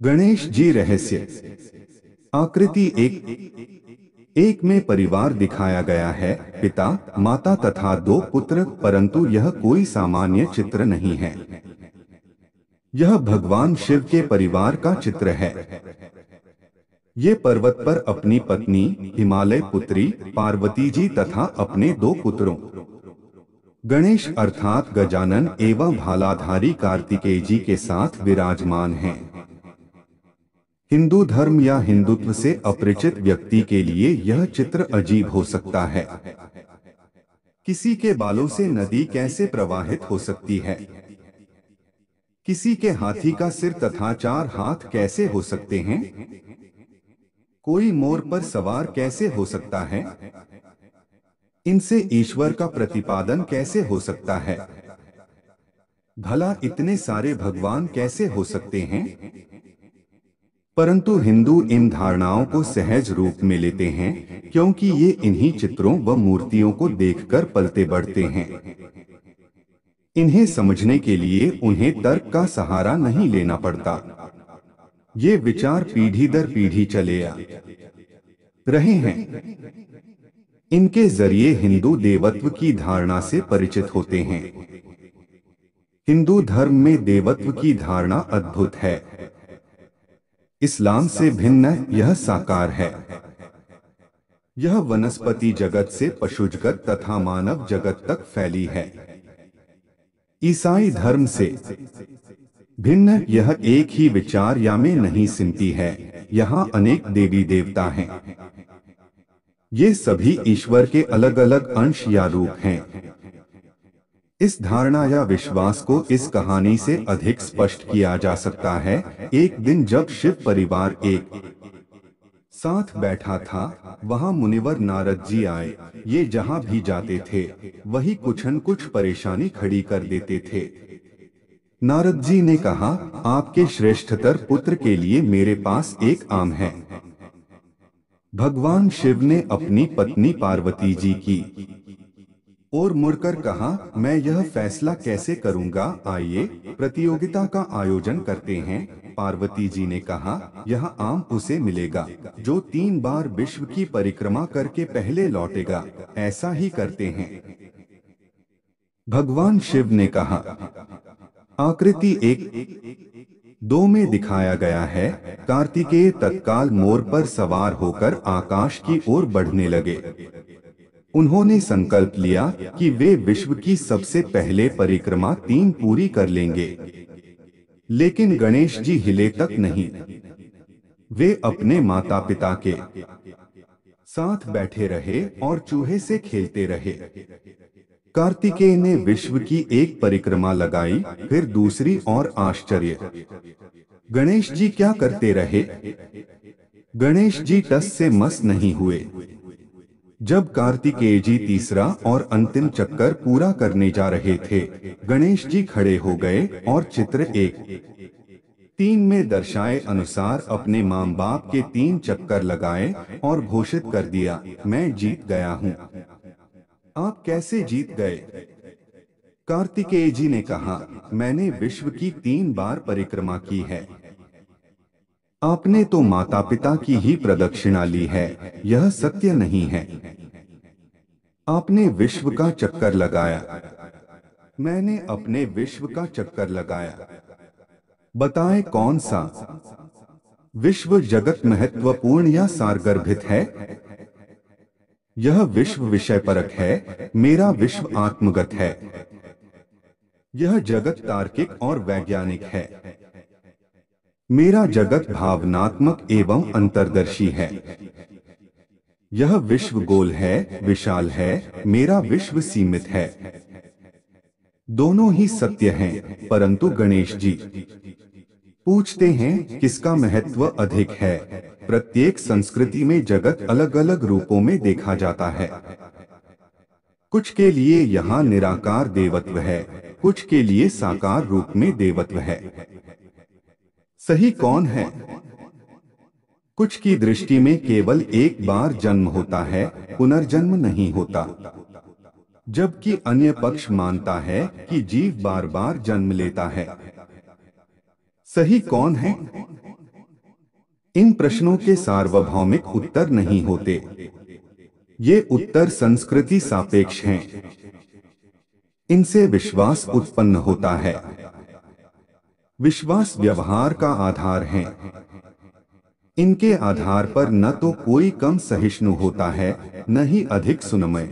गणेश जी रहस्य। आकृति एक में परिवार दिखाया गया है, पिता, माता तथा दो पुत्र, परंतु यह कोई सामान्य चित्र नहीं है। यह भगवान शिव के परिवार का चित्र है। ये पर्वत पर अपनी पत्नी हिमालय पुत्री पार्वती जी तथा अपने दो पुत्रों गणेश अर्थात गजानन एवं भालाधारी कार्तिकेय जी के साथ विराजमान हैं। हिंदू धर्म या हिंदुत्व से अपरिचित व्यक्ति के लिए यह चित्र अजीब हो सकता है। किसी के बालों से नदी कैसे प्रवाहित हो सकती है? किसी के हाथी का सिर तथा चार हाथ कैसे हो सकते हैं? कोई मोर पर सवार कैसे हो सकता है? इनसे ईश्वर का प्रतिपादन कैसे हो सकता है? भला इतने सारे भगवान कैसे हो सकते हैं? परंतु हिंदू इन धारणाओं को सहज रूप में लेते हैं, क्योंकि ये इन्हीं चित्रों व मूर्तियों को देखकर पलते बढ़ते हैं। इन्हें समझने के लिए उन्हें तर्क का सहारा नहीं लेना पड़ता। ये विचार पीढ़ी दर पीढ़ी चले आ रहे हैं। इनके जरिए हिंदू देवत्व की धारणा से परिचित होते हैं। हिंदू धर्म में देवत्व की धारणा अद्भुत है। इस्लाम से भिन्न यह साकार है। यह वनस्पति जगत से पशु जगत तथा मानव जगत तक फैली है। ईसाई धर्म से भिन्न यह एक ही विचार या में नहीं सिमटी है। यहाँ अनेक देवी देवता हैं। ये सभी ईश्वर के अलग अलग अंश या रूप हैं। इस धारणा या विश्वास को इस कहानी से अधिक स्पष्ट किया जा सकता है। एक दिन जब शिव परिवार एक साथ बैठा था, वहां मुनिवर नारद जी आए। ये जहां भी जाते थे, वही कुछ न कुछ परेशानी खड़ी कर देते थे। नारद जी ने कहा, आपके श्रेष्ठतर पुत्र के लिए मेरे पास एक आम है। भगवान शिव ने अपनी पत्नी पार्वती जी की और मुड़कर कहा, मैं यह फैसला कैसे करूंगा, आइए प्रतियोगिता का आयोजन करते हैं। पार्वती जी ने कहा, यह आम उसे मिलेगा जो 3 बार विश्व की परिक्रमा करके पहले लौटेगा। ऐसा ही करते हैं। भगवान शिव ने कहा। आकृति 1-2 में दिखाया गया है, कार्तिकेय तत्काल मोर पर सवार होकर आकाश की ओर बढ़ने लगे। उन्होंने संकल्प लिया कि वे विश्व की सबसे पहले परिक्रमा 3 पूरी कर लेंगे। लेकिन गणेश जी हिले तक नहीं। वे अपने माता पिता के साथ बैठे रहे और चूहे से खेलते रहे। कार्तिकेय ने विश्व की एक परिक्रमा लगाई, फिर दूसरी और आश्चर्य। गणेश जी क्या करते रहे? गणेश जी टस से मस नहीं हुए। जब कार्तिकेय जी तीसरा और अंतिम चक्कर पूरा करने जा रहे थे, गणेश जी खड़े हो गए और चित्र 1-3 में दर्शाए अनुसार अपने मां बाप के 3 चक्कर लगाए और घोषित कर दिया, मैं जीत गया हूं। आप कैसे जीत गए? कार्तिकेय जी ने कहा, मैंने विश्व की 3 बार परिक्रमा की है। आपने तो माता पिता की ही प्रदक्षिणा ली है, यह सत्य नहीं है। आपने विश्व का चक्कर लगाया, मैंने अपने विश्व का चक्कर लगाया। बताएं कौन सा विश्व जगत महत्वपूर्ण या सारगर्भित है? यह विश्व विषय परक है, मेरा विश्व आत्मगत है। यह जगत तार्किक और वैज्ञानिक है। मेरा जगत भावनात्मक एवं अंतर्दर्शी है। यह विश्व गोल है, विशाल है, मेरा विश्व सीमित है। दोनों ही सत्य हैं, परंतु गणेश जी पूछते हैं, किसका महत्व अधिक है? प्रत्येक संस्कृति में जगत अलग अलग रूपों में देखा जाता है। कुछ के लिए यहाँ निराकार देवत्व है, कुछ के लिए साकार रूप में देवत्व है। सही कौन है? कुछ की दृष्टि में केवल एक बार जन्म होता है, पुनर्जन्म नहीं होता, जबकि अन्य पक्ष मानता है कि जीव बार बार जन्म लेता है। सही कौन है? इन प्रश्नों के सार्वभौमिक उत्तर नहीं होते। ये उत्तर संस्कृति सापेक्ष हैं। इनसे विश्वास उत्पन्न होता है। विश्वास व्यवहार का आधार है। इनके आधार पर न तो कोई कम सहिष्णु होता है, न ही अधिक सुनमय।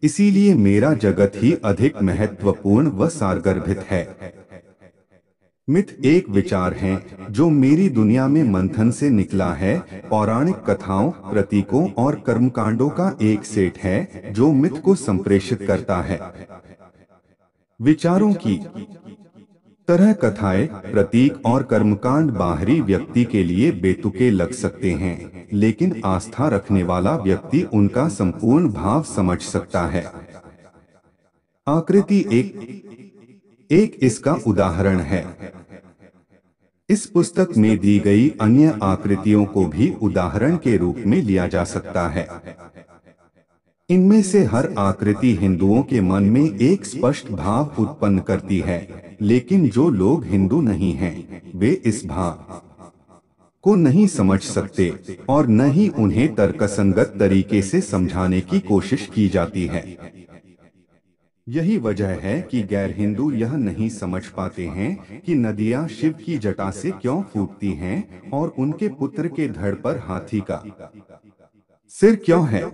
इसीलिए मेरा जगत ही अधिक महत्वपूर्ण व सारगर्भित है। मिथ एक विचार है जो मेरी दुनिया में मंथन से निकला है। पौराणिक कथाओं, प्रतीकों और कर्मकांडों का एक सेट है जो मिथ को संप्रेषित करता है। विचारों की तरह कथाएं, प्रतीक और कर्मकांड बाहरी व्यक्ति के लिए बेतुके लग सकते हैं, लेकिन आस्था रखने वाला व्यक्ति उनका संपूर्ण भाव समझ सकता है। आकृति एक इसका उदाहरण है। इस पुस्तक में दी गई अन्य आकृतियों को भी उदाहरण के रूप में लिया जा सकता है। इनमें से हर आकृति हिंदुओं के मन में एक स्पष्ट भाव उत्पन्न करती है, लेकिन जो लोग हिंदू नहीं हैं, वे इस भाव को नहीं समझ सकते और न ही उन्हें तर्कसंगत तरीके से समझाने की कोशिश की जाती है। यही वजह है कि गैर हिंदू यह नहीं समझ पाते हैं कि नदियां शिव की जटा से क्यों फूटती हैं और उनके पुत्र के धड़ पर हाथी का सिर क्यों है।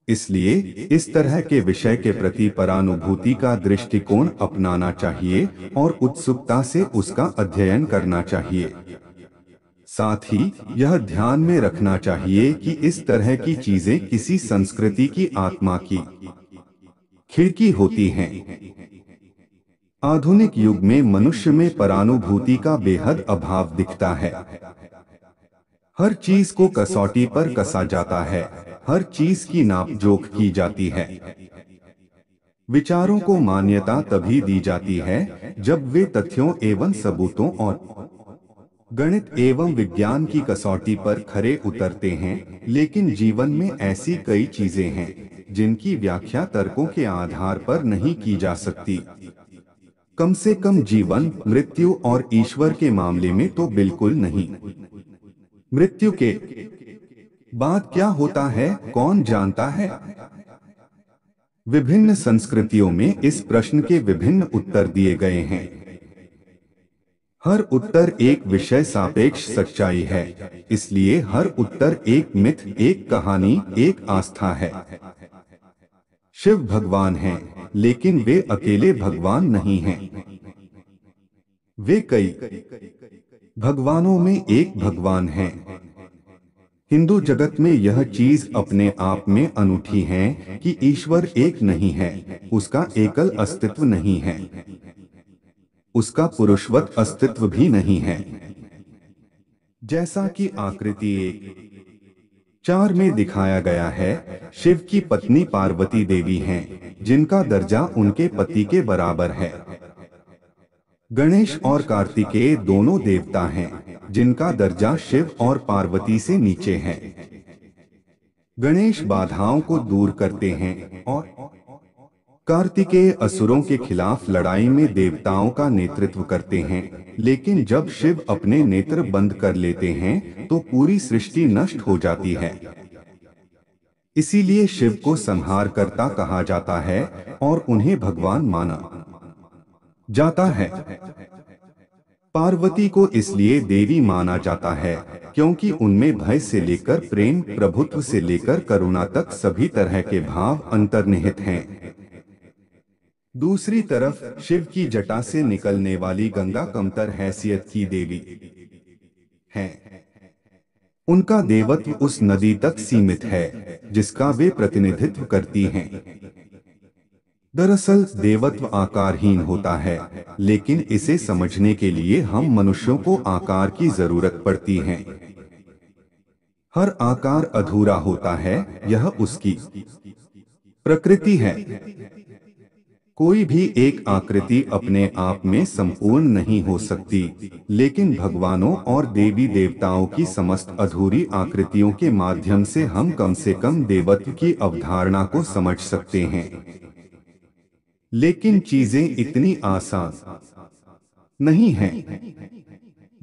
इसलिए इस तरह के विषय के प्रति परानुभूति का दृष्टिकोण अपनाना चाहिए और उत्सुकता से उसका अध्ययन करना चाहिए। साथ ही यह ध्यान में रखना चाहिए कि इस तरह की चीजें किसी संस्कृति की आत्मा की खिड़की होती हैं। आधुनिक युग में मनुष्य में परानुभूति का बेहद अभाव दिखता है। हर चीज को कसौटी पर कसा जाता है, हर चीज की नापजोख की जाती है। विचारों को मान्यता तभी दी जाती है जब वे तथ्यों एवं सबूतों और गणित एवं विज्ञान की कसौटी पर खरे उतरते हैं, लेकिन जीवन में ऐसी कई चीजें हैं जिनकी व्याख्या तर्कों के आधार पर नहीं की जा सकती। कम से कम जीवन, मृत्यु और ईश्वर के मामले में तो बिल्कुल नहीं। मृत्यु के बाद क्या होता है, कौन जानता है? विभिन्न संस्कृतियों में इस प्रश्न के विभिन्न उत्तर दिए गए हैं। हर उत्तर एक विषय सापेक्ष सच्चाई है, इसलिए हर उत्तर एक मिथ, एक कहानी, एक आस्था है। शिव भगवान हैं, लेकिन वे अकेले भगवान नहीं हैं। वे कई भगवानों में एक भगवान हैं। हिंदू जगत में यह चीज अपने आप में अनूठी है कि ईश्वर एक नहीं है, उसका एकल अस्तित्व नहीं है, उसका पुरुषवत अस्तित्व भी नहीं है। जैसा कि आकृति 1:4 में दिखाया गया है, शिव की पत्नी पार्वती देवी हैं, जिनका दर्जा उनके पति के बराबर है। गणेश और कार्तिकेय दोनों देवता हैं, जिनका दर्जा शिव और पार्वती से नीचे है। गणेश बाधाओं को दूर करते हैं और कार्तिकेय असुरों के खिलाफ लड़ाई में देवताओं का नेतृत्व करते हैं, लेकिन जब शिव अपने नेत्र बंद कर लेते हैं तो पूरी सृष्टि नष्ट हो जाती है। इसीलिए शिव को संहारकर्ता कहा जाता है और उन्हें भगवान माना जाता है। पार्वती को इसलिए देवी माना जाता है क्योंकि उनमें भय से लेकर प्रेम, प्रभुत्व से लेकर करुणा तक सभी तरह के भाव अंतर्निहित हैं। दूसरी तरफ शिव की जटा से निकलने वाली गंगा कमतर हैसियत की देवी है। उनका देवत्व उस नदी तक सीमित है जिसका वे प्रतिनिधित्व करती हैं। दरअसल देवत्व आकारहीन होता है, लेकिन इसे समझने के लिए हम मनुष्यों को आकार की जरूरत पड़ती है। हर आकार अधूरा होता है, यह उसकी प्रकृति है। कोई भी एक आकृति अपने आप में संपूर्ण नहीं हो सकती, लेकिन भगवानों और देवी देवताओं की समस्त अधूरी आकृतियों के माध्यम से हम कम से कम देवत्व की अवधारणा को समझ सकते हैं। लेकिन चीजें इतनी आसान नहीं हैं।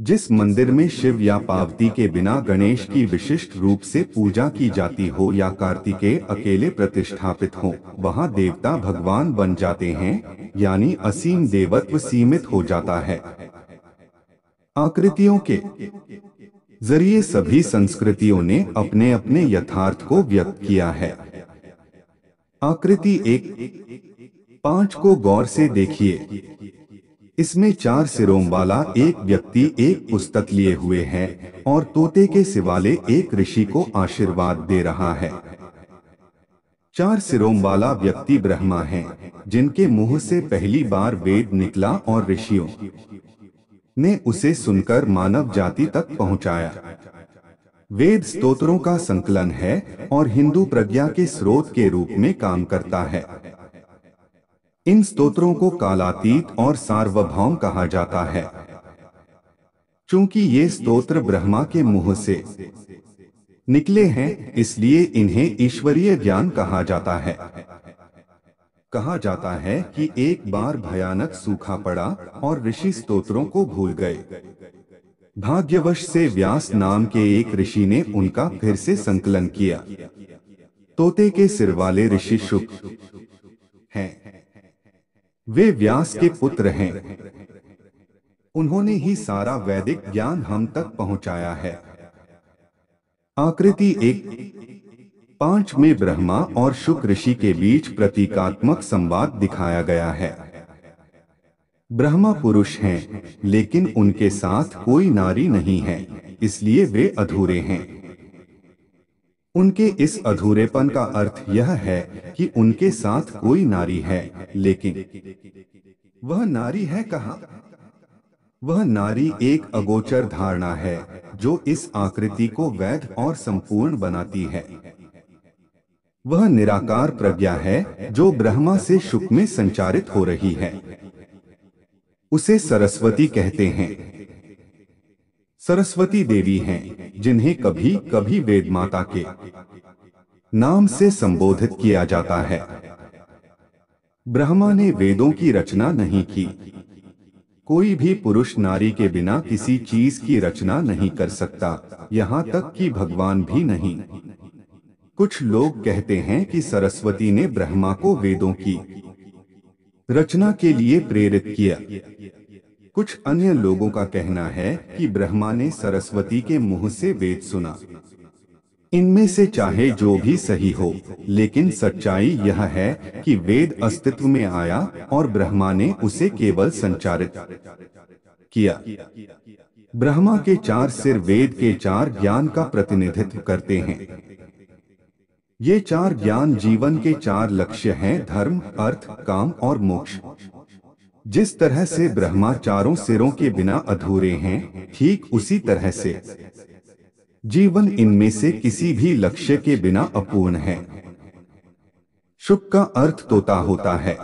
जिस मंदिर में शिव या पार्वती के बिना गणेश की विशिष्ट रूप से पूजा की जाती हो या कार्तिकेय अकेले प्रतिष्ठापित हो, वहां देवता भगवान बन जाते हैं, यानी असीम देवत्व सीमित हो जाता है। आकृतियों के जरिए सभी संस्कृतियों ने अपने अपने यथार्थ को व्यक्त किया है। आकृति 1.5 को गौर से देखिए। इसमें 4 सिरों वाला एक व्यक्ति एक पुस्तक लिए हुए है और तोते के सिवाले एक ऋषि को आशीर्वाद दे रहा है। 4 सिरों वाला व्यक्ति ब्रह्मा है, जिनके मुंह से पहली बार वेद निकला और ऋषियों ने उसे सुनकर मानव जाति तक पहुंचाया। वेद स्तोत्रों का संकलन है और हिंदू प्रज्ञा के स्रोत के रूप में काम करता है। इन स्तोत्रों को कालातीत और सार्वभौम कहा जाता है। चूंकि ये स्तोत्र ब्रह्मा के मुंह से निकले हैं, इसलिए इन्हें ईश्वरीय ज्ञान कहा जाता है। कहा जाता है कि एक बार भयानक सूखा पड़ा और ऋषि स्तोत्रों को भूल गए। भाग्यवश से व्यास नाम के एक ऋषि ने उनका फिर से संकलन किया। तोते के सिर वाले ऋषि शुक हैं। वे व्यास के पुत्र हैं। उन्होंने ही सारा वैदिक ज्ञान हम तक पहुंचाया है। आकृति 1.5 में ब्रह्मा और शुक ऋषि के बीच प्रतीकात्मक संवाद दिखाया गया है। ब्रह्मा पुरुष हैं, लेकिन उनके साथ कोई नारी नहीं है, इसलिए वे अधूरे हैं। उनके इस अधूरेपन का अर्थ यह है कि उनके साथ कोई नारी है, लेकिन वह नारी है कहाँ? वह नारी एक अगोचर धारणा है जो इस आकृति को वैध और संपूर्ण बनाती है। वह निराकार प्रज्ञा है जो ब्रह्मा से शुक में संचारित हो रही है। उसे सरस्वती कहते हैं। सरस्वती देवी हैं, जिन्हें कभी कभी वेद माता के नाम से संबोधित किया जाता है। ब्रह्मा ने वेदों की रचना नहीं की। कोई भी पुरुष नारी के बिना किसी चीज की रचना नहीं कर सकता, यहाँ तक कि भगवान भी नहीं। कुछ लोग कहते हैं कि सरस्वती ने ब्रह्मा को वेदों की रचना के लिए प्रेरित किया। कुछ अन्य लोगों का कहना है कि ब्रह्मा ने सरस्वती के मुंह से वेद सुना। इनमें से चाहे जो भी सही हो, लेकिन सच्चाई यह है कि वेद अस्तित्व में आया और ब्रह्मा ने उसे केवल संचारित किया। ब्रह्मा के 4 सिर वेद के 4 ज्ञान का प्रतिनिधित्व करते हैं। ये 4 ज्ञान जीवन के 4 लक्ष्य हैं: धर्म, अर्थ, काम और मोक्ष। जिस तरह से ब्रह्मा चारों सिरों के बिना अधूरे हैं, ठीक उसी तरह से जीवन इनमें से किसी भी लक्ष्य के बिना अपूर्ण है। शुक का अर्थ तोता होता है।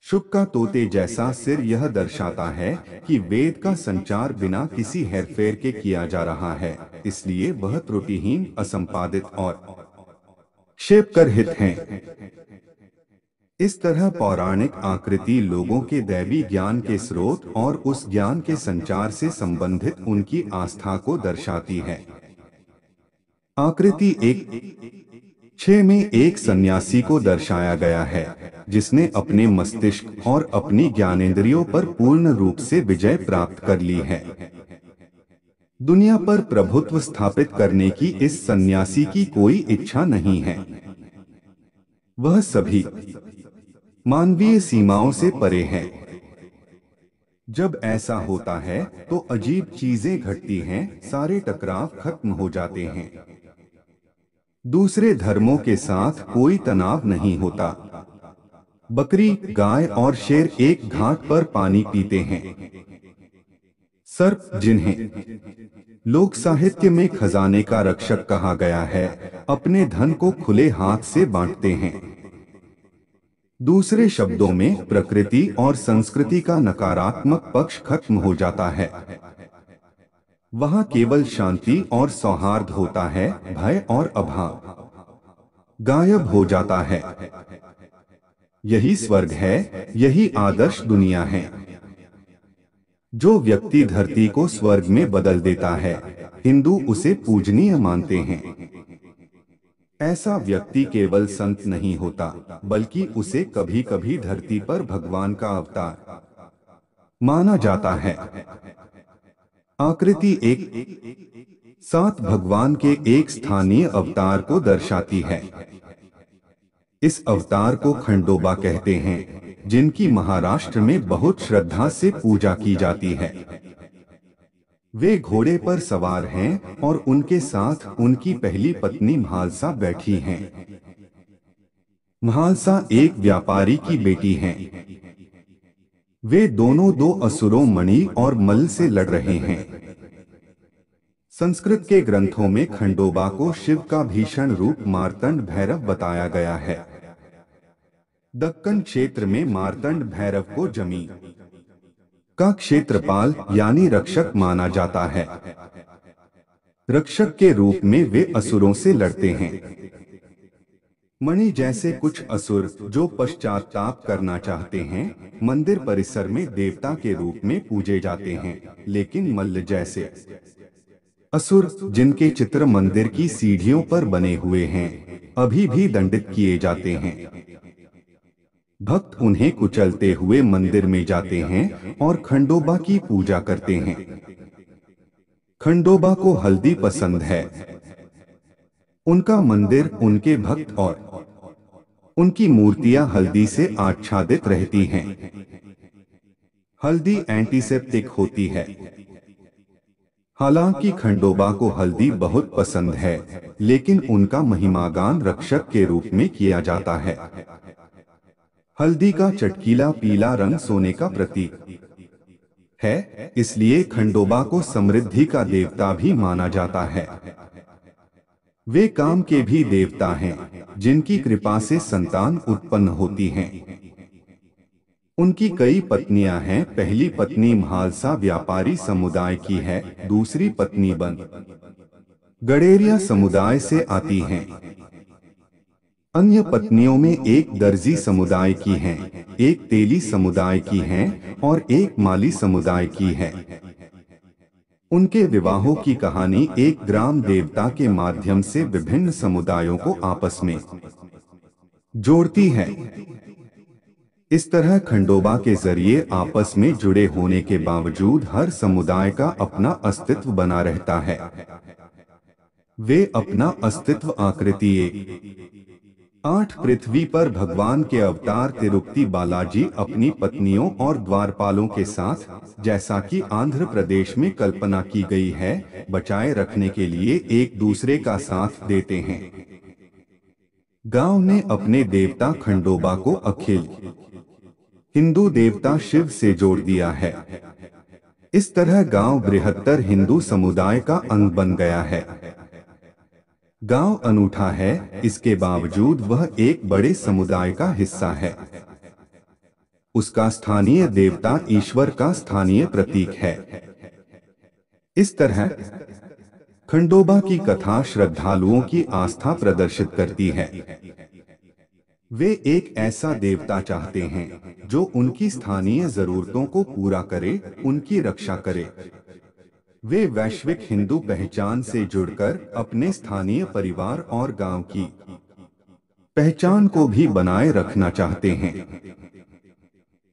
शुक का तोते जैसा सिर यह दर्शाता है कि वेद का संचार बिना किसी हेरफेर के किया जा रहा है, इसलिए वह त्रुटिहीन, असंपादित और क्षेपकर हैं। इस तरह पौराणिक आकृति लोगों के दैवी ज्ञान के स्रोत और उस ज्ञान के संचार से संबंधित उनकी आस्था को दर्शाती है। आकृति 1.6 में एक सन्यासी को दर्शाया गया है, जिसने अपने मस्तिष्क और अपनी ज्ञानेंद्रियों पर पूर्ण रूप से विजय प्राप्त कर ली है। दुनिया पर प्रभुत्व स्थापित करने की इस सन्यासी की कोई इच्छा नहीं है। वह सभी मानवीय सीमाओं से परे है। जब ऐसा होता है तो अजीब चीजें घटती हैं, सारे टकराव खत्म हो जाते हैं। दूसरे धर्मों के साथ कोई तनाव नहीं होता। बकरी, गाय और शेर एक घाट पर पानी पीते हैं। सर्प, जिन्हें लोक साहित्य में खजाने का रक्षक कहा गया है, अपने धन को खुले हाथ से बांटते हैं। दूसरे शब्दों में प्रकृति और संस्कृति का नकारात्मक पक्ष खत्म हो जाता है। वहां केवल शांति और सौहार्द होता है, भय और अभाव गायब हो जाता है। यही स्वर्ग है, यही आदर्श दुनिया है। जो व्यक्ति धरती को स्वर्ग में बदल देता है, हिंदू उसे पूजनीय मानते हैं। ऐसा व्यक्ति केवल संत नहीं होता, बल्कि उसे कभी कभी धरती पर भगवान का अवतार माना जाता है। आकृति एक सात भगवान के एक स्थानीय अवतार को दर्शाती है। इस अवतार को खंडोबा कहते हैं, जिनकी महाराष्ट्र में बहुत श्रद्धा से पूजा की जाती है। वे घोड़े पर सवार हैं और उनके साथ उनकी पहली पत्नी म्हालसा बैठी हैं। म्हालसा एक व्यापारी की बेटी हैं। वे दोनों दो असुरों मणि और मल्ल से लड़ रहे हैं। संस्कृत के ग्रंथों में खंडोबा को शिव का भीषण रूप मार्तंड भैरव बताया गया है। दक्कन क्षेत्र में मार्तंड भैरव को जमीन का क्षेत्रपाल यानी रक्षक माना जाता है। रक्षक के रूप में वे असुरों से लड़ते हैं। मणि जैसे कुछ असुर जो पश्चाताप करना चाहते हैं, मंदिर परिसर में देवता के रूप में पूजे जाते हैं, लेकिन मल्ल जैसे असुर जिनके चित्र मंदिर की सीढ़ियों पर बने हुए हैं, अभी भी दंडित किए जाते हैं। भक्त उन्हें कुचलते हुए मंदिर में जाते हैं और खंडोबा की पूजा करते हैं। खंडोबा को हल्दी पसंद है। उनका मंदिर, उनके भक्त और उनकी मूर्तियां हल्दी से आच्छादित रहती हैं। हल्दी एंटीसेप्टिक होती है। हालांकि खंडोबा को हल्दी बहुत पसंद है, लेकिन उनका महिमागान रक्षक के रूप में किया जाता है। हल्दी का चटकीला पीला रंग सोने का प्रतीक है, इसलिए खंडोबा को समृद्धि का देवता भी माना जाता है। वे काम के भी देवता हैं, जिनकी कृपा से संतान उत्पन्न होती हैं। उनकी कई पत्नियां हैं। पहली पत्नी म्हालसा व्यापारी समुदाय की है, दूसरी पत्नी बन गडेरिया समुदाय से आती हैं। अन्य पत्नियों में एक दर्जी समुदाय की हैं, एक तेली समुदाय की हैं और एक माली समुदाय की है। उनके विवाहों की कहानी एक ग्राम देवता के माध्यम से विभिन्न समुदायों को आपस में जोड़ती है। इस तरह खंडोबा के जरिए आपस में जुड़े होने के बावजूद हर समुदाय का अपना अस्तित्व बना रहता है। वे अपना अस्तित्व आकृति 8 पृथ्वी पर भगवान के अवतार तिरुपति बालाजी अपनी पत्नियों और द्वारपालों के साथ, जैसा कि आंध्र प्रदेश में कल्पना की गई है, बचाए रखने के लिए एक दूसरे का साथ देते हैं। गांव ने अपने देवता खंडोबा को अखिल हिंदू देवता शिव से जोड़ दिया है। इस तरह गांव बृहत्तर हिंदू समुदाय का अंग बन गया है। गांव अनूठा है, इसके बावजूद वह एक बड़े समुदाय का हिस्सा है। उसका स्थानीय देवता ईश्वर का स्थानीय प्रतीक है। इस तरह खंडोबा की कथा श्रद्धालुओं की आस्था प्रदर्शित करती है। वे एक ऐसा देवता चाहते हैं जो उनकी स्थानीय जरूरतों को पूरा करे, उनकी रक्षा करे। वे वैश्विक हिंदू पहचान से जुड़कर अपने स्थानीय परिवार और गांव की पहचान को भी बनाए रखना चाहते हैं।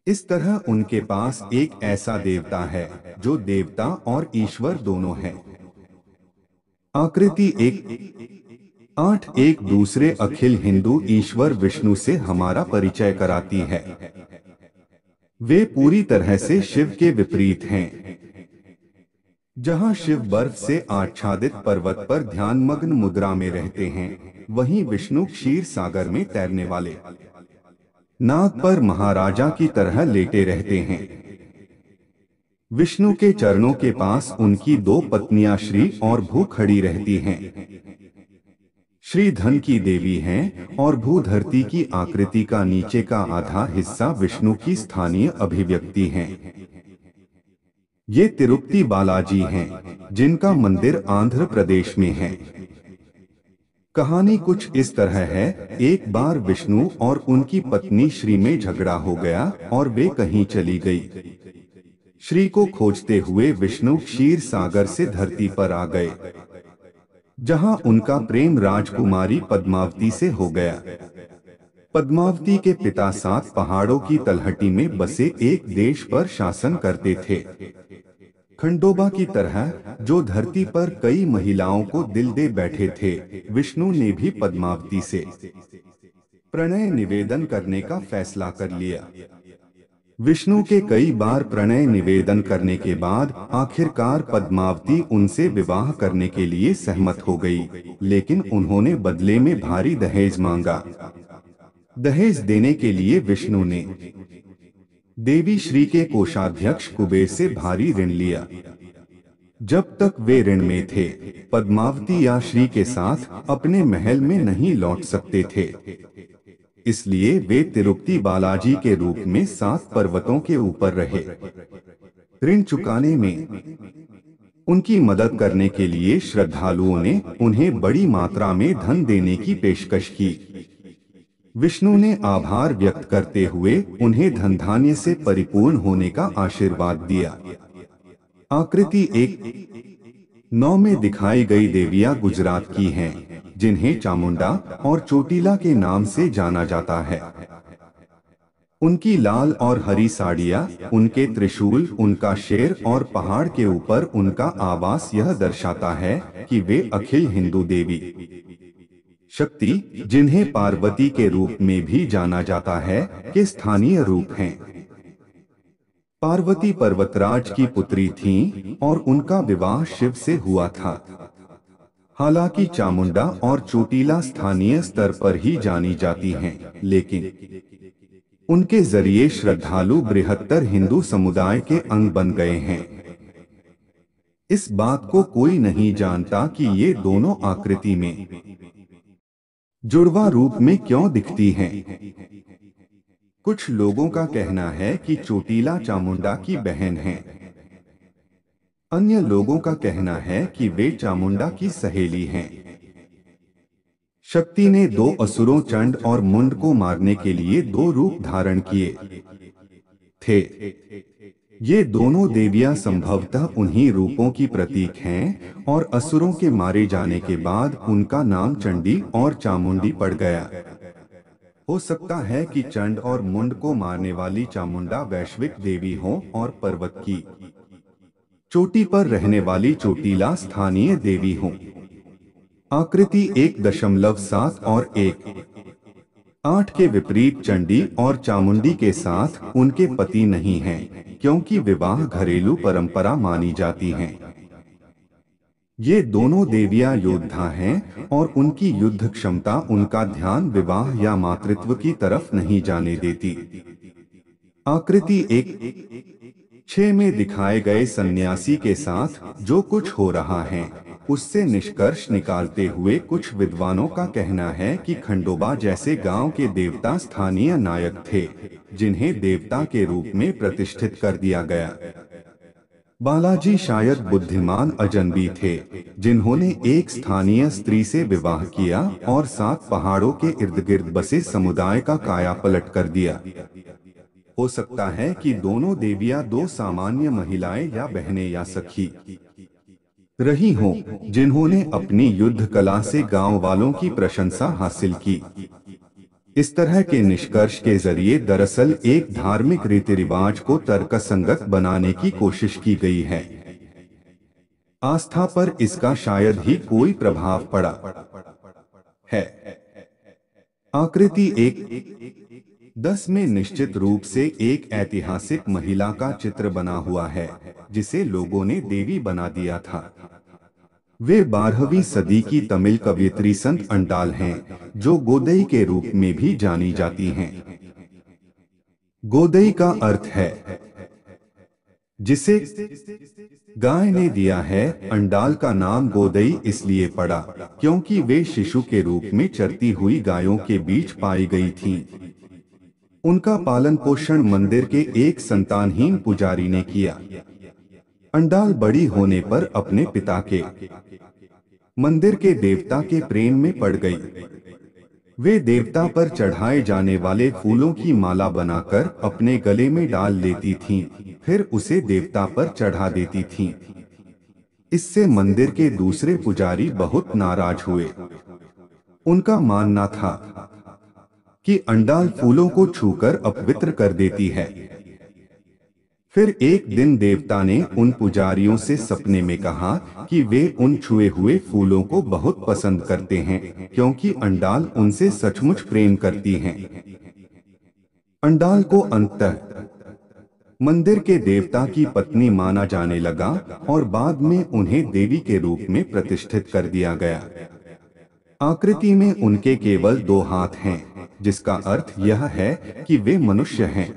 इस तरह उनके पास एक ऐसा देवता है जो देवता और ईश्वर दोनों है। आकृति 8 एक दूसरे अखिल हिंदू ईश्वर विष्णु से हमारा परिचय कराती है। वे पूरी तरह से शिव के विपरीत हैं। जहां शिव बर्फ से आच्छादित पर्वत पर ध्यानमग्न मुद्रा में रहते हैं, वहीं विष्णु क्षीर सागर में तैरने वाले नाग पर महाराजा की तरह लेटे रहते हैं। विष्णु के चरणों के पास उनकी 2 पत्नियां श्री और भू खड़ी रहती हैं। श्री धन की देवी हैं और भू धरती की आकृति का नीचे का आधा हिस्सा विष्णु की स्थानीय अभिव्यक्ति हैं। ये तिरुपति बालाजी हैं, जिनका मंदिर आंध्र प्रदेश में है। कहानी कुछ इस तरह है। एक बार विष्णु और उनकी पत्नी श्री में झगड़ा हो गया और वे कहीं चली गई। श्री को खोजते हुए विष्णु क्षीर सागर से धरती पर आ गए, जहां उनका प्रेम राजकुमारी पद्मावती से हो गया। पद्मावती के पिता 7 पहाड़ों की तलहटी में बसे एक देश पर शासन करते थे। खंडोबा की तरह, जो धरती पर कई महिलाओं को दिल दे बैठे थे, विष्णु ने भी पद्मावती से प्रणय निवेदन करने का फैसला कर लिया। विष्णु के कई बार प्रणय निवेदन करने के बाद आखिरकार पद्मावती उनसे विवाह करने के लिए सहमत हो गई, लेकिन उन्होंने बदले में भारी दहेज मांगा। दहेज देने के लिए विष्णु ने देवी श्री के कोषाध्यक्ष कुबेर से भारी ऋण लिया। जब तक वे ऋण में थे, पद्मावती या श्री के साथ अपने महल में नहीं लौट सकते थे। इसलिए वे तिरुपति बालाजी के रूप में 7 पर्वतों के ऊपर रहे। ऋण चुकाने में उनकी मदद करने के लिए श्रद्धालुओं ने उन्हें बड़ी मात्रा में धन देने की पेशकश की। विष्णु ने आभार व्यक्त करते हुए उन्हें धन धान्य से परिपूर्ण होने का आशीर्वाद दिया। आकृति 1:9 में दिखाई गई देवियां गुजरात की हैं, जिन्हें चामुंडा और चोटीला के नाम से जाना जाता है। उनकी लाल और हरी साड़ियां, उनके त्रिशूल, उनका शेर और पहाड़ के ऊपर उनका आवास यह दर्शाता है कि वे अखिल हिंदू देवी शक्ति, जिन्हें पार्वती के रूप में भी जाना जाता है, के स्थानीय रूप हैं। पार्वती पर्वतराज की पुत्री थीं और उनका विवाह शिव से हुआ था। हालांकि चामुंडा और चोटीला स्थानीय स्तर पर ही जानी जाती हैं, लेकिन उनके जरिए श्रद्धालु बृहत्तर हिंदू समुदाय के अंग बन गए हैं। इस बात को कोई नहीं जानता कि ये दोनों आकृति में जुड़वा रूप में क्यों दिखती हैं। कुछ लोगों का कहना है कि चोटीला चामुंडा की बहन है। अन्य लोगों का कहना है कि वे चामुंडा की सहेली हैं। शक्ति ने 2 असुरों चंड और मुंड को मारने के लिए 2 रूप धारण किए थे। ये दोनों देवियां संभवतः उन्हीं रूपों की प्रतीक हैं और असुरों के मारे जाने के बाद उनका नाम चंडी और चामुंडी पड़ गया। हो सकता है कि चंड और मुंड को मारने वाली चामुंडा वैश्विक देवी हो और पर्वत की चोटी पर रहने वाली चोटीला स्थानीय देवी हो। आकृति 1.7 और 1:8 के विपरीत चंडी और चामुंडी के साथ उनके पति नहीं हैं, क्योंकि विवाह घरेलू परंपरा मानी जाती हैं। ये दोनों देवियां योद्धा हैं और उनकी युद्ध क्षमता उनका ध्यान विवाह या मातृत्व की तरफ नहीं जाने देती। आकृति 1:6 में दिखाए गए सन्यासी के साथ जो कुछ हो रहा है, उससे निष्कर्ष निकालते हुए कुछ विद्वानों का कहना है कि खंडोबा जैसे गांव के देवता स्थानीय नायक थे, जिन्हें देवता के रूप में प्रतिष्ठित कर दिया गया। बालाजी शायद बुद्धिमान अजनबी थे, जिन्होंने एक स्थानीय स्त्री से विवाह किया और 7 पहाड़ों के इर्द गिर्द बसे समुदाय का कायापलट कर दिया। हो सकता है कि दोनों देवियां 2 सामान्य महिलाएं या बहनें या सखी रही हों, जिन्होंने अपनी युद्ध कला से गांव वालों की प्रशंसा हासिल की। इस तरह के निष्कर्ष के जरिए दरअसल एक धार्मिक रीति रिवाज को तर्कसंगत बनाने की कोशिश की गई है। आस्था पर इसका शायद ही कोई प्रभाव पड़ा है। आकृति 1:10 में निश्चित रूप से एक ऐतिहासिक महिला का चित्र बना हुआ है, जिसे लोगों ने देवी बना दिया था। वे 12वीं सदी की तमिल कवयित्री संत अंडाल हैं, जो गोदई के रूप में भी जानी जाती हैं। गोदई का अर्थ है जिसे गाय ने दिया है। अंडाल का नाम गोदई इसलिए पड़ा क्योंकि वे शिशु के रूप में चरती हुई गायों के बीच पाई गई थीं। उनका पालन पोषण मंदिर के एक संतानहीन पुजारी ने किया। अंडाल बड़ी होने पर अपने पिता के मंदिर के देवता के प्रेम में पड़ गई। वे देवता पर चढ़ाए जाने वाले फूलों की माला बनाकर अपने गले में डाल लेती थीं, फिर उसे देवता पर चढ़ा देती थीं। इससे मंदिर के दूसरे पुजारी बहुत नाराज हुए। उनका मानना था कि अंडाल फूलों को छूकर अपवित्र कर देती है। फिर एक दिन देवता ने उन पुजारियों से सपने में कहा कि वे उन छुए हुए फूलों को बहुत पसंद करते हैं, क्योंकि अंडाल उनसे सचमुच प्रेम करती हैं। अंडाल को अंततः मंदिर के देवता की पत्नी माना जाने लगा और बाद में उन्हें देवी के रूप में प्रतिष्ठित कर दिया गया। आकृति में उनके केवल 2 हाथ हैं, जिसका अर्थ यह है कि वे मनुष्य हैं।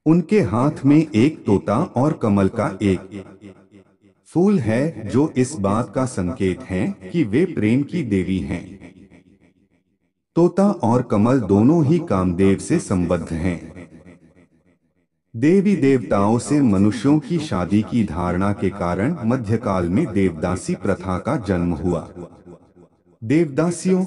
उनके हाथ में एक तोता और कमल का एक फूल है, जो इस बात का संकेत है कि वे प्रेम की देवी हैं। तोता और कमल दोनों ही कामदेव से संबद्ध हैं। देवी देवताओं से मनुष्यों की शादी की धारणा के कारण मध्यकाल में देवदासी प्रथा का जन्म हुआ। देवदासियों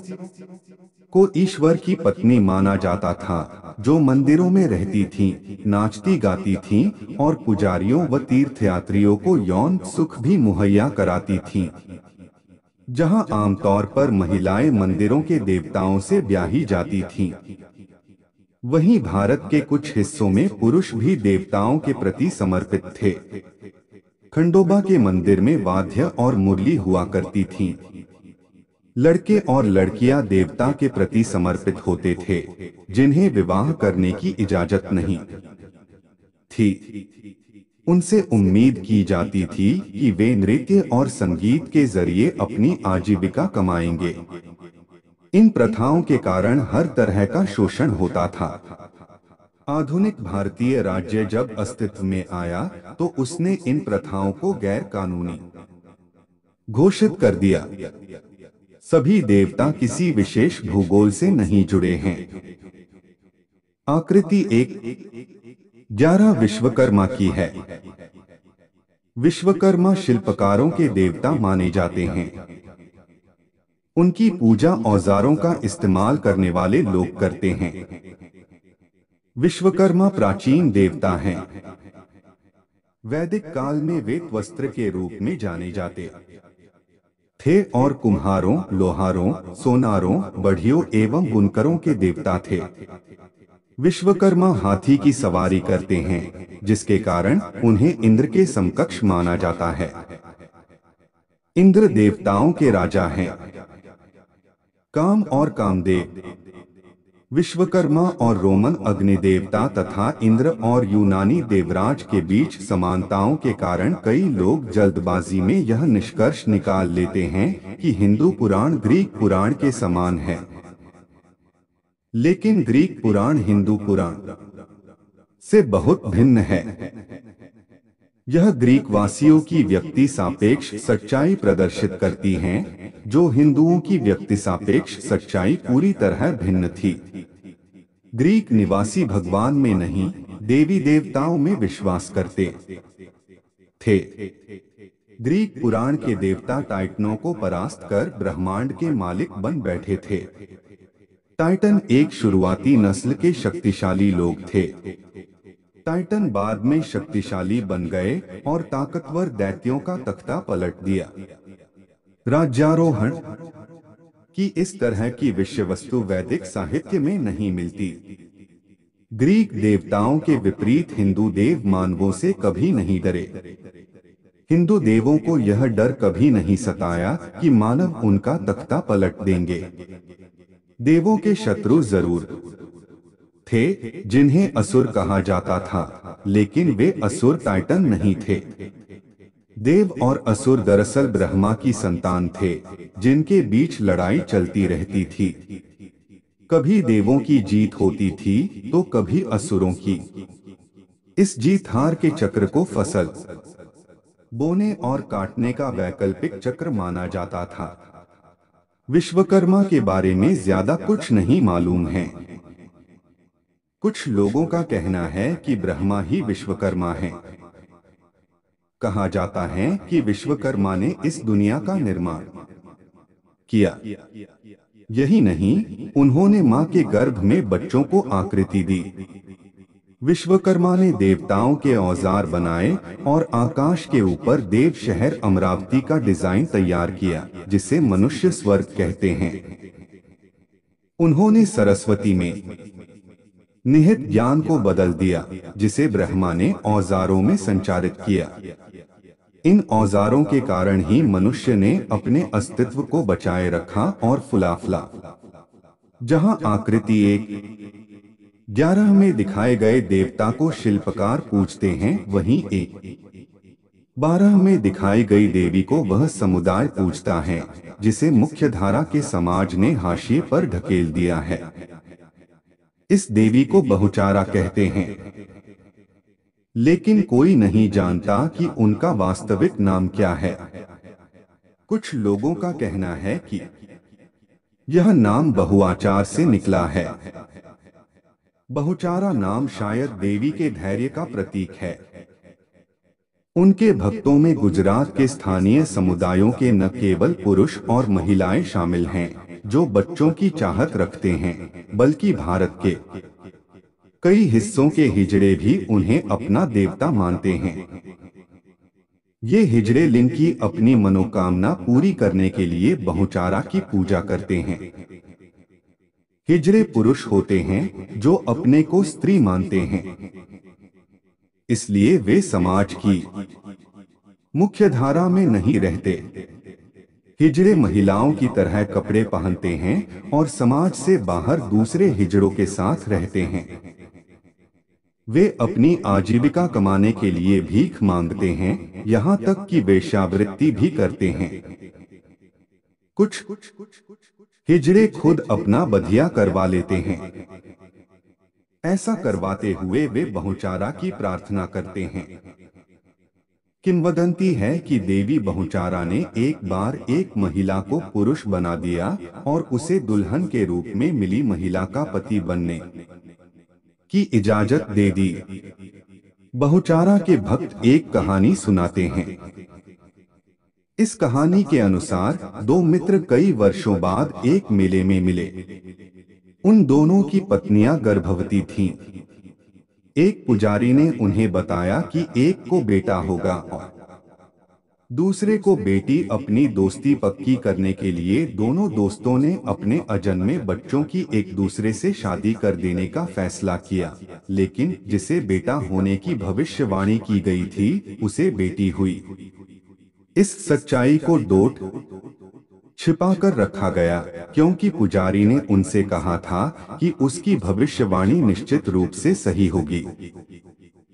को ईश्वर की पत्नी माना जाता था, जो मंदिरों में रहती थीं, नाचती गाती थीं और पुजारियों व तीर्थयात्रियों को यौन सुख भी मुहैया कराती थीं। जहां आमतौर पर महिलाएं मंदिरों के देवताओं से ब्याही जाती थीं, वहीं भारत के कुछ हिस्सों में पुरुष भी देवताओं के प्रति समर्पित थे। खंडोबा के मंदिर में वाद्य और मुरली हुआ करती थीं। लड़के और लड़कियां देवता के प्रति समर्पित होते थे, जिन्हें विवाह करने की इजाजत नहीं थी। उनसे उम्मीद की जाती थी कि वे नृत्य और संगीत के जरिए अपनी आजीविका कमाएंगे। इन प्रथाओं के कारण हर तरह का शोषण होता था। आधुनिक भारतीय राज्य जब अस्तित्व में आया, तो उसने इन प्रथाओं को गैर कानूनी घोषित कर दिया। सभी देवता किसी विशेष भूगोल से नहीं जुड़े हैं। आकृति 11 विश्वकर्मा की है। विश्वकर्मा शिल्पकारों के देवता माने जाते हैं। उनकी पूजा औजारों का इस्तेमाल करने वाले लोग करते हैं। विश्वकर्मा प्राचीन देवता हैं। वैदिक काल में वे वस्त्र के रूप में जाने जाते थे और कुम्हारों, लोहारों, सोनारों, बढ़ियों एवं बुनकरों के देवता थे। विश्वकर्मा हाथी की सवारी करते हैं, जिसके कारण उन्हें इंद्र के समकक्ष माना जाता है। इंद्र देवताओं के राजा हैं। काम और कामदेव। विश्वकर्मा और रोमन अग्निदेवता तथा इंद्र और यूनानी देवराज के बीच समानताओं के कारण कई लोग जल्दबाजी में यह निष्कर्ष निकाल लेते हैं कि हिंदू पुराण ग्रीक पुराण के समान है। लेकिन ग्रीक पुराण हिंदू पुराण से बहुत भिन्न है। यह ग्रीक वासियों की व्यक्ति सापेक्ष सच्चाई प्रदर्शित करती हैं, जो हिंदुओं की व्यक्ति सापेक्ष सच्चाई पूरी तरह भिन्न थी। ग्रीक निवासी भगवान में नहीं, देवी देवताओं में विश्वास करते थे। ग्रीक पुराण के देवता टाइटनों को परास्त कर ब्रह्मांड के मालिक बन बैठे थे। टाइटन एक शुरुआती नस्ल के शक्तिशाली लोग थे। टाइटन बाद में शक्तिशाली बन गए और ताकतवर दैत्यों का तख्ता पलट दिया। राज्यारोहण की इस तरह की विषय वस्तु वैदिक साहित्य में नहीं मिलती। ग्रीक देवताओं के विपरीत हिंदू देव मानवों से कभी नहीं डरे। हिंदू देवों को यह डर कभी नहीं सताया कि मानव उनका तख्ता पलट देंगे। देवों के शत्रु जरूर थे, जिन्हें असुर कहा जाता था, लेकिन वे असुर टाइटन नहीं थे। देव और असुर दरअसल ब्रह्मा की संतान थे, जिनके बीच लड़ाई चलती रहती थी। कभी देवों की जीत होती थी तो कभी असुरों की। इस जीत हार के चक्र को फसल बोने और काटने का वैकल्पिक चक्र माना जाता था। विश्वकर्मा के बारे में ज्यादा कुछ नहीं मालूम है। कुछ लोगों का कहना है कि ब्रह्मा ही विश्वकर्मा हैं। कहा जाता है कि विश्वकर्मा ने इस दुनिया का निर्माण किया। यही नहीं, उन्होंने मां के गर्भ में बच्चों को आकृति दी। विश्वकर्मा ने देवताओं के औजार बनाए और आकाश के ऊपर देव शहर अमरावती का डिजाइन तैयार किया, जिसे मनुष्य स्वर्ग कहते हैं। उन्होंने सरस्वती में निहित ज्ञान को बदल दिया, जिसे ब्रह्मा ने औजारों में संचारित किया। इन औजारों के कारण ही मनुष्य ने अपने अस्तित्व को बचाए रखा और फुला फला। जहां आकृति 1:11 में दिखाए गए देवता को शिल्पकार पूजते हैं, वहीं 1:12 में दिखाई गई देवी को वह समुदाय पूजता है जिसे मुख्यधारा के समाज ने हाशिए पर ढकेल दिया है। इस देवी को बहुचारा कहते हैं, लेकिन कोई नहीं जानता कि उनका वास्तविक नाम क्या है। कुछ लोगों का कहना है कि यह नाम बहुआचार से निकला है। बहुचारा नाम शायद देवी के धैर्य का प्रतीक है। उनके भक्तों में गुजरात के स्थानीय समुदायों के न केवल पुरुष और महिलाएं शामिल हैं जो बच्चों की चाहत रखते हैं, बल्कि भारत के कई हिस्सों के हिजड़े भी उन्हें अपना देवता मानते हैं। ये हिजड़े लिंग की अपनी मनोकामना पूरी करने के लिए बहुचारा की पूजा करते हैं। हिजड़े पुरुष होते हैं जो अपने को स्त्री मानते हैं, इसलिए वे समाज की मुख्यधारा में नहीं रहते। हिजड़े महिलाओं की तरह कपड़े पहनते हैं और समाज से बाहर दूसरे हिजड़ों के साथ रहते हैं। वे अपनी आजीविका कमाने के लिए भीख मांगते हैं, यहाँ तक कि वेश्यावृत्ति भी करते हैं। कुछ हिजड़े खुद अपना बधिया करवा लेते हैं। ऐसा करवाते हुए वे बहुचारा की प्रार्थना करते हैं। किंवदंती है कि देवी बहुचारा ने एक बार एक महिला को पुरुष बना दिया और उसे दुल्हन के रूप में मिली महिला का पति बनने की इजाजत दे दी। बहुचारा के भक्त एक कहानी सुनाते हैं। इस कहानी के अनुसार दो मित्र कई वर्षों बाद एक मेले में मिले। उन दोनों की पत्नियां गर्भवती थीं। एक पुजारी ने उन्हें बताया कि एक को बेटा होगा और दूसरे को बेटी। अपनी दोस्ती पक्की करने के लिए दोनों दोस्तों ने अपने अजन्मे बच्चों की एक दूसरे से शादी कर देने का फैसला किया, लेकिन जिसे बेटा होने की भविष्यवाणी की गई थी, उसे बेटी हुई। इस सच्चाई को डोट छिपा कर रखा गया, क्योंकि पुजारी ने उनसे कहा था कि उसकी भविष्यवाणी निश्चित रूप से सही होगी।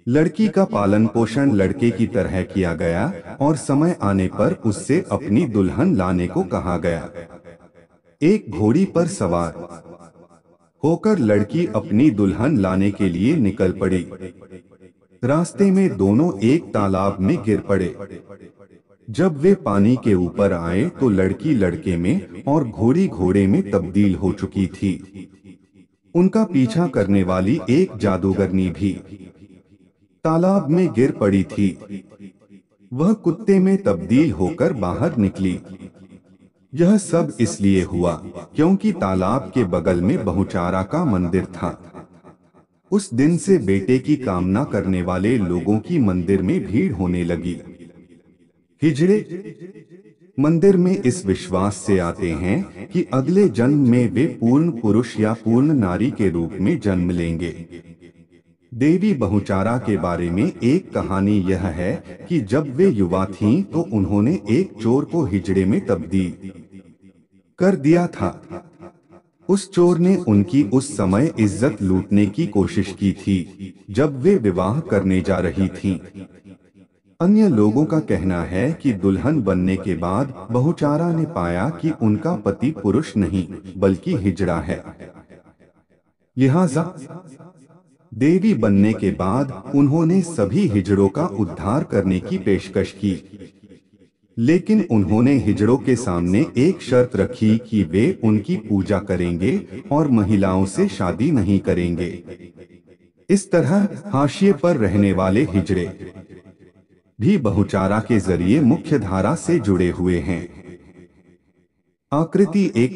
लड़की का पालन पोषण लड़के की तरह किया गया और समय आने पर उससे अपनी दुल्हन लाने को कहा गया। एक घोड़ी पर सवार होकर लड़की अपनी दुल्हन लाने के लिए निकल पड़ी। रास्ते में दोनों एक तालाब में गिर पड़े। जब वे पानी के ऊपर आए तो लड़की लड़के में और घोड़ी घोड़े में तब्दील हो चुकी थी। उनका पीछा करने वाली एक जादूगरनी भी तालाब में गिर पड़ी थी। वह कुत्ते में तब्दील होकर बाहर निकली। यह सब इसलिए हुआ क्योंकि तालाब के बगल में बहुचारा का मंदिर था। उस दिन से बेटे की कामना करने वाले लोगों की मंदिर में भीड़ होने लगी। हिजड़े मंदिर में इस विश्वास से आते हैं कि अगले जन्म में वे पूर्ण पुरुष या पूर्ण नारी के रूप में जन्म लेंगे। देवी बहुचारा के बारे में एक कहानी यह है कि जब वे युवा थीं तो उन्होंने एक चोर को हिजड़े में तब्दील कर दिया था। उस चोर ने उनकी उस समय इज्जत लूटने की कोशिश की थी जब वे विवाह करने जा रही थीं। अन्य लोगों का कहना है कि दुल्हन बनने के बाद बहुचारा ने पाया कि उनका पति पुरुष नहीं बल्कि हिजड़ा है। लिहाजा देवी बनने के बाद उन्होंने सभी हिजड़ों का उद्धार करने की पेशकश की, लेकिन उन्होंने हिजड़ों के सामने एक शर्त रखी कि वे उनकी पूजा करेंगे और महिलाओं से शादी नहीं करेंगे। इस तरह हाशिए पर रहने वाले हिजड़े भी बहुचारा के जरिए मुख्यधारा से जुड़े हुए हैं। आकृति एक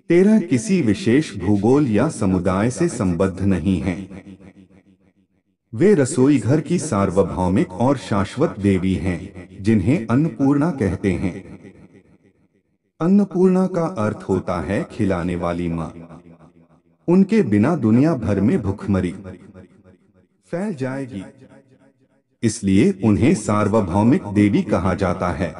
13 किसी विशेष भूगोल या समुदाय से संबद्ध नहीं है। वे रसोई घर की सार्वभौमिक और शाश्वत देवी हैं, जिन्हें अन्नपूर्णा कहते हैं। अन्नपूर्णा का अर्थ होता है खिलाने वाली माँ। उनके बिना दुनिया भर में भूखमरी फैल जाएगी, इसलिए उन्हें सार्वभौमिक देवी कहा जाता है।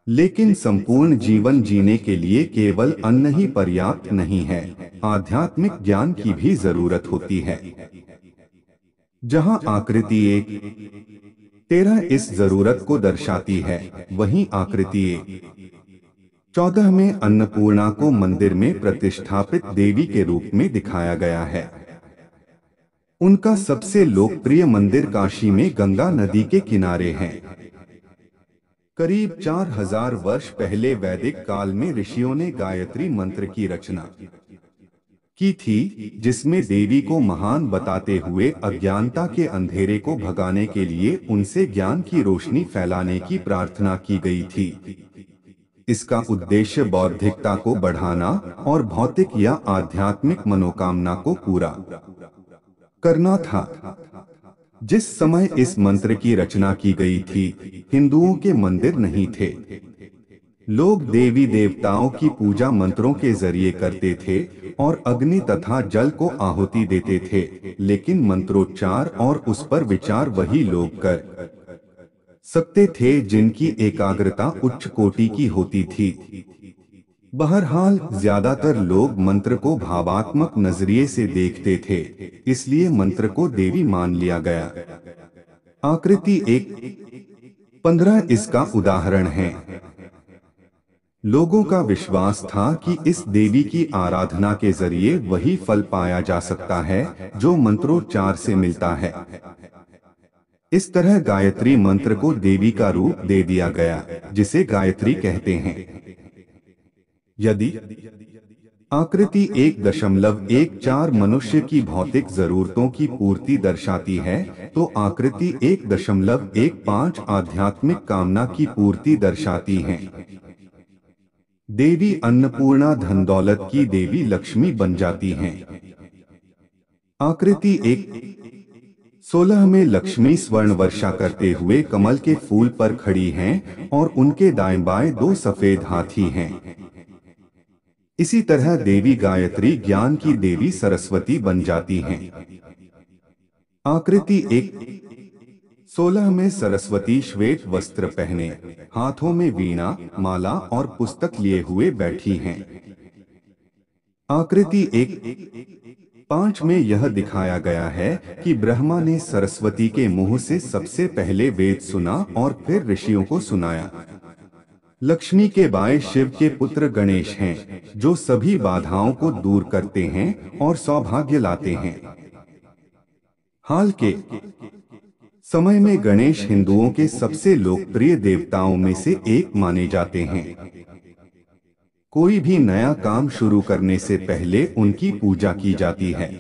लेकिन संपूर्ण जीवन जीने के लिए केवल अन्न ही पर्याप्त नहीं है, आध्यात्मिक ज्ञान की भी जरूरत होती है। जहां आकृति 1:13 इस जरूरत को दर्शाती है, वहीं आकृति 1:14 में अन्नपूर्णा को मंदिर में प्रतिष्ठापित देवी के रूप में दिखाया गया है। उनका सबसे लोकप्रिय मंदिर काशी में गंगा नदी के किनारे है। करीब 4000 वर्ष पहले वैदिक काल में ऋषियों ने गायत्री मंत्र की रचना की थी, जिसमें देवी को महान बताते हुए अज्ञानता के अंधेरे को भगाने के लिए उनसे ज्ञान की रोशनी फैलाने की प्रार्थना की गई थी। इसका उद्देश्य बौद्धिकता को बढ़ाना और भौतिक या आध्यात्मिक मनोकामना को पूरा करना था। जिस समय इस मंत्र की रचना की गई थी, हिंदुओं के मंदिर नहीं थे। लोग देवी देवताओं की पूजा मंत्रों के जरिए करते थे और अग्नि तथा जल को आहुति देते थे, लेकिन मंत्रोच्चार और उस पर विचार वही लोग कर सकते थे जिनकी एकाग्रता उच्च कोटि की होती थी। बहरहाल ज्यादातर लोग मंत्र को भावात्मक नजरिए से देखते थे, इसलिए मंत्र को देवी मान लिया गया। आकृति 1:15 इसका उदाहरण है। लोगों का विश्वास था कि इस देवी की आराधना के जरिए वही फल पाया जा सकता है जो मंत्रोच्चार से मिलता है। इस तरह गायत्री मंत्र को देवी का रूप दे दिया गया, जिसे गायत्री कहते हैं। यदि आकृति 1.14 मनुष्य की भौतिक जरूरतों की पूर्ति दर्शाती है, तो आकृति 1.15 आध्यात्मिक कामना की पूर्ति दर्शाती है। देवी अन्नपूर्णा धन दौलत की देवी लक्ष्मी बन जाती हैं। आकृति 1:16 में लक्ष्मी स्वर्ण वर्षा करते हुए कमल के फूल पर खड़ी हैं और उनके दाएं बाएं 2 सफेद हाथी हैं। इसी तरह देवी गायत्री ज्ञान की देवी सरस्वती बन जाती हैं। आकृति 1:16 में सरस्वती श्वेत वस्त्र पहने, हाथों में वीणा, माला और पुस्तक लिए हुए बैठी हैं। आकृति 1:5 में यह दिखाया गया है कि ब्रह्मा ने सरस्वती के मुंह से सबसे पहले वेद सुना और फिर ऋषियों को सुनाया। लक्ष्मी के बाएं शिव के पुत्र गणेश हैं, जो सभी बाधाओं को दूर करते हैं और सौभाग्य लाते हैं। हाल के समय में गणेश हिंदुओं के सबसे लोकप्रिय देवताओं में से एक माने जाते हैं। कोई भी नया काम शुरू करने से पहले उनकी पूजा की जाती है।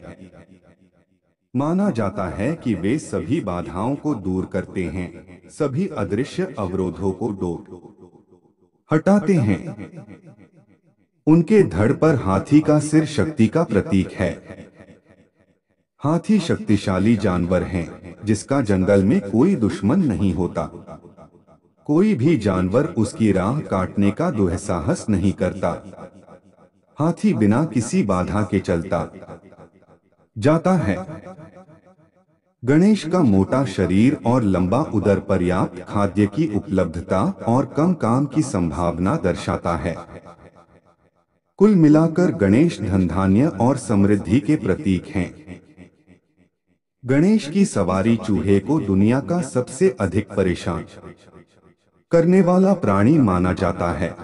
माना जाता है कि वे सभी बाधाओं को दूर करते हैं, सभी अदृश्य अवरोधों को हटाते हैं। उनके धड़ पर हाथी का सिर शक्ति का प्रतीक है। हाथी शक्तिशाली जानवर हैं, जिसका जंगल में कोई दुश्मन नहीं होता। कोई भी जानवर उसकी राह काटने का दुस्साहस नहीं करता। हाथी बिना किसी बाधा के चलता जाता है। गणेश का मोटा शरीर और लंबा उदर पर्याप्त खाद्य की उपलब्धता और कम काम की संभावना दर्शाता है। कुल मिलाकर गणेश धन धान्य और समृद्धि के प्रतीक हैं। गणेश की सवारी चूहे को दुनिया का सबसे अधिक परेशान करने वाला प्राणी माना जाता है।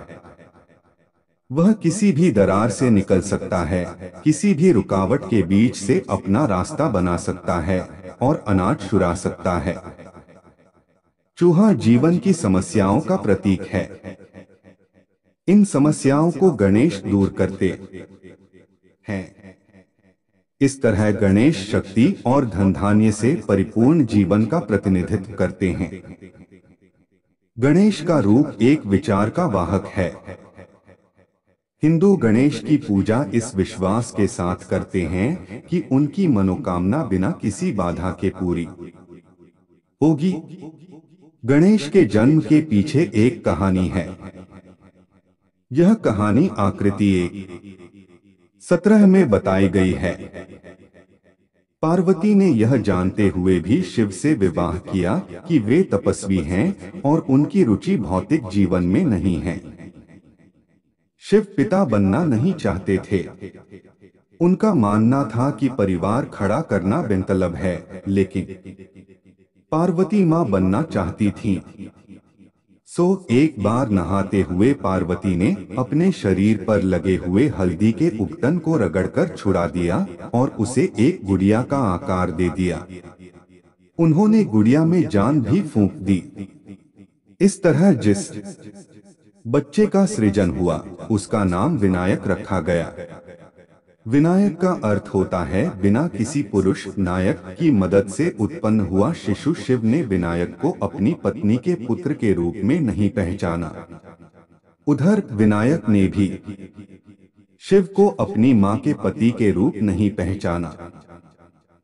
वह किसी भी दरार से निकल सकता है, किसी भी रुकावट के बीच से अपना रास्ता बना सकता है और अनाज चुरा सकता है। चूहा जीवन की समस्याओं का प्रतीक है। इन समस्याओं को गणेश दूर करते हैं। इस तरह गणेश शक्ति और धन धान्य से परिपूर्ण जीवन का प्रतिनिधित्व करते हैं। गणेश का रूप एक विचार का वाहक है, हिंदू गणेश की पूजा इस विश्वास के साथ करते हैं कि उनकी मनोकामना बिना किसी बाधा के पूरी होगी। गणेश के जन्म के पीछे एक कहानी है। यह कहानी आकृति 1:17 में बताई गई है। पार्वती ने यह जानते हुए भी शिव से विवाह किया कि वे तपस्वी हैं और उनकी रुचि भौतिक जीवन में नहीं है। शिव पिता बनना नहीं चाहते थे। उनका मानना था कि परिवार खड़ा करना बेमतलब है, लेकिन पार्वती मां बनना चाहती थीं। सो एक बार नहाते हुए पार्वती ने अपने शरीर पर लगे हुए हल्दी के उबटन को रगड़कर छुड़ा दिया और उसे एक गुड़िया का आकार दे दिया। उन्होंने गुड़िया में जान भी फूंक दी। इस तरह जिस बच्चे का सृजन हुआ उसका नाम विनायक रखा गया। विनायक का अर्थ होता है बिना किसी पुरुष नायक की मदद से उत्पन्न हुआ शिशु। शिव ने विनायक को अपनी पत्नी के पुत्र के रूप में नहीं पहचाना। उधर विनायक ने भी शिव को अपनी मां के पति के रूप नहीं पहचाना।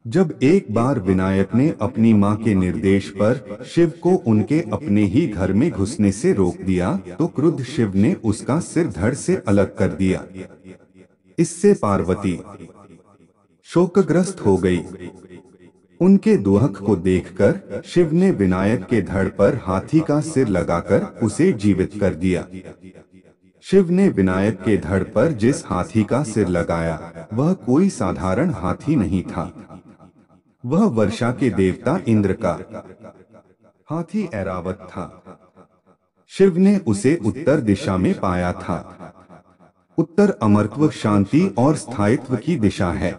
जब एक बार विनायक ने अपनी मां के निर्देश पर शिव को उनके अपने ही घर में घुसने से रोक दिया तो क्रुद्ध शिव ने उसका सिर धड़ से अलग कर दिया। इससे पार्वती शोकग्रस्त हो गई। उनके दुख को देखकर शिव ने विनायक के धड़ पर हाथी का सिर लगाकर उसे जीवित कर दिया। शिव ने विनायक के धड़ पर जिस हाथी का सिर लगाया वह कोई साधारण हाथी नहीं था। वह वर्षा के देवता इंद्र का हाथी ऐरावत था। शिव ने उसे उत्तर दिशा में पाया था। उत्तर अमरत्व, शांति और स्थायित्व की दिशा है।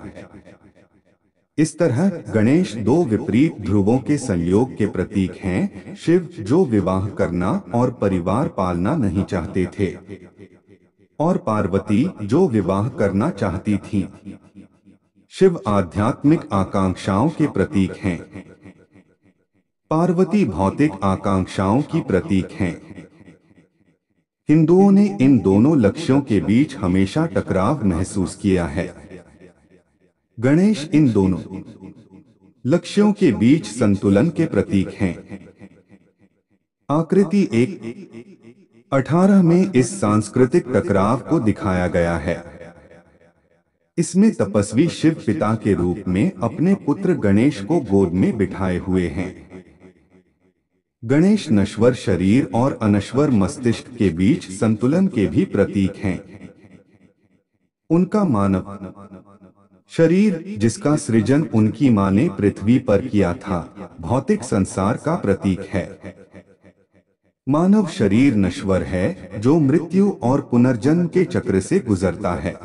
इस तरह गणेश दो विपरीत ध्रुवों के संयोग के प्रतीक हैं। शिव जो विवाह करना और परिवार पालना नहीं चाहते थे और पार्वती जो विवाह करना चाहती थीं। शिव आध्यात्मिक आकांक्षाओं के प्रतीक हैं। पार्वती भौतिक आकांक्षाओं की प्रतीक हैं। हिंदुओं ने इन दोनों लक्ष्यों के बीच हमेशा टकराव महसूस किया है। गणेश इन दोनों लक्ष्यों के बीच संतुलन के प्रतीक हैं। आकृति 1:18 में इस सांस्कृतिक टकराव को दिखाया गया है। इसमें तपस्वी शिव पिता के रूप में अपने पुत्र गणेश को गोद में बिठाए हुए हैं। गणेश नश्वर शरीर और अनश्वर मस्तिष्क के बीच संतुलन के भी प्रतीक हैं। उनका मानव शरीर जिसका सृजन उनकी मां ने पृथ्वी पर किया था, भौतिक संसार का प्रतीक है। मानव शरीर नश्वर है जो मृत्यु और पुनर्जन्म के चक्र से गुजरता है।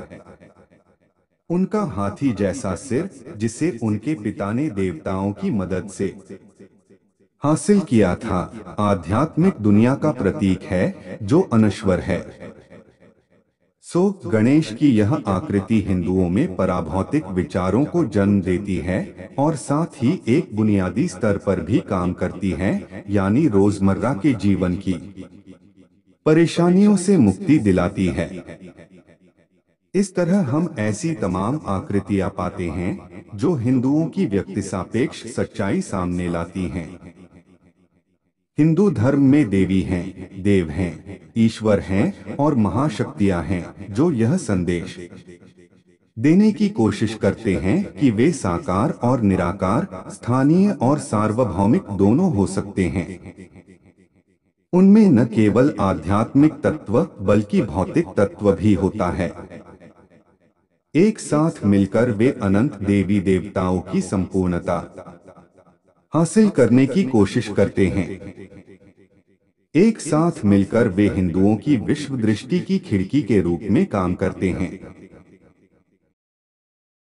उनका हाथी जैसा सिर जिसे उनके पिता ने देवताओं की मदद से हासिल किया था, आध्यात्मिक दुनिया का प्रतीक है जो अनश्वर है। सो गणेश की यह आकृति हिंदुओं में पराभौतिक विचारों को जन्म देती है और साथ ही एक बुनियादी स्तर पर भी काम करती है, यानी रोजमर्रा के जीवन की परेशानियों से मुक्ति दिलाती है। इस तरह हम ऐसी तमाम आकृतियां पाते हैं जो हिंदुओं की व्यक्ति सापेक्ष सच्चाई सामने लाती हैं। हिंदू धर्म में देवी हैं, देव हैं, ईश्वर हैं और महाशक्तियां हैं जो यह संदेश देने की कोशिश करते हैं कि वे साकार और निराकार, स्थानीय और सार्वभौमिक दोनों हो सकते हैं। उनमें न केवल आध्यात्मिक तत्व बल्कि भौतिक तत्व भी होता है। एक साथ मिलकर वे अनंत देवी देवताओं की संपूर्णता हासिल करने की कोशिश करते हैं। एक साथ मिलकर वे हिंदुओं की विश्व दृष्टि की खिड़की के रूप में काम करते हैं।